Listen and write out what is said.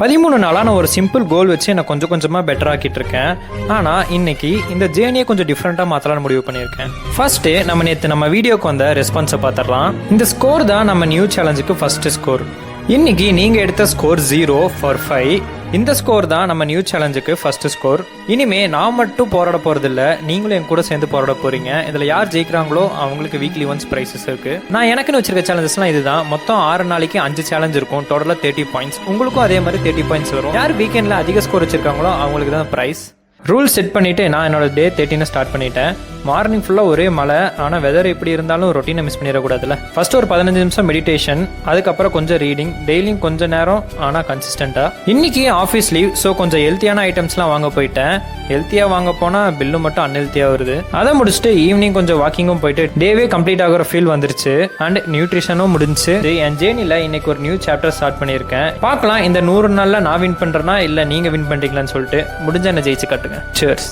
13 நாளாக நான் ஒரு சிம்பிள் கோல் வச்சு நான் கொஞ்சம் கொஞ்சமாக பெட்டர் ஆக்கிட்டு இருக்கேன். ஆனால் இன்னைக்கு இந்த ஜேர்னியை கொஞ்சம் டிஃப்ரெண்ட்டாக மாற்றலாம்னு முடிவு பண்ணியிருக்கேன். ஃபர்ஸ்ட்டு நம்ம நேற்று நம்ம வீடியோக்கு வந்த ரெஸ்பான்ஸை பார்த்துடலாம். இந்த ஸ்கோர் தான் நம்ம நியூ சேலஞ்சுக்கு ஃபர்ஸ்ட் ஸ்கோர். இன்னைக்கு நீங்கள் எடுத்த ஸ்கோர் 0 for 5. இந்த ஸ்கோர் தான் நம்ம நியூ சேலஞ்சுக்கு ஃபர்ஸ்ட் ஸ்கோர். இனிமே நான் மட்டும் போராட போறது இல்ல, நீங்களும் என் கூட சேர்ந்து போராட போறீங்க. இதுல யார் ஜெயிக்கிறாங்களோ அவங்களுக்கு வீக்லி ஒன்ஸ் பிரைசஸ் இருக்கு. நான் எனக்குன்னு வச்சிருக்க சேலஞ்சஸ்லாம் இதுதான். மொத்தம் 6 நாளைக்கு 5 சேலஞ்ச் இருக்கும். டோட்டலா 30 பாயிண்ட்ஸ். உங்களுக்கும் அதே மாதிரி 30 பாயிண்ட்ஸ் வரும். யார் வீக்கெண்ட்ல அதிக ஸ்கோர் வச்சிருக்காங்களோ அவங்களுக்கு தான் பிரைஸ். ரூல் செட் பண்ணிட்டு நான் என்னோட டே 13 ஸ்டார்ட் பண்ணிட்டேன். மார்னிங் ஃபுல்லாக ஒரே மழை, ஆனால் வெதர் எப்படி இருந்தாலும் ரொட்டீனை மிஸ் பண்ணிடக்கூடாதுல்ல. ஃபர்ஸ்ட் ஒரு 15 நிமிஷம் மெடிடேஷன், அதுக்கப்புறம் கொஞ்சம் ரீடிங், டெய்லியும் கொஞ்சம் நேரம் ஆனால் கன்சிஸ்டண்ட்டாக. இன்னைக்கு ஆஃபீஸ் லீவ், ஸோ கொஞ்சம் ஹெல்த்தியான ஐட்டம்ஸ்லாம் வாங்க போயிட்டேன். ஹெல்த்தியாக வாங்க போனால் பில்லு மட்டும் அன்ஹெல்த்தியாக வருது. அதை முடிச்சுட்டு ஈவினிங் கொஞ்சம் வாக்கிங்கும் போயிட்டு டேவே கம்ப்ளீட் ஆகிற ஃபீல் வந்துருச்சு. அண்ட் நியூட்ரிஷனும் முடிஞ்சு. என் ஜேர்னியில் இன்னைக்கு ஒரு நியூ சாப்டர் ஸ்டார்ட் பண்ணியிருக்கேன். பார்க்கலாம் இந்த 100 நாளில் நான் வின் பண்ணுறேன்னா இல்லை நீங்கள் வின் பண்ணுறீங்களான்னு சொல்லிட்டு. முடிஞ்ச என்ன ஜெயிச்சு காட்டுங்க. Cheers.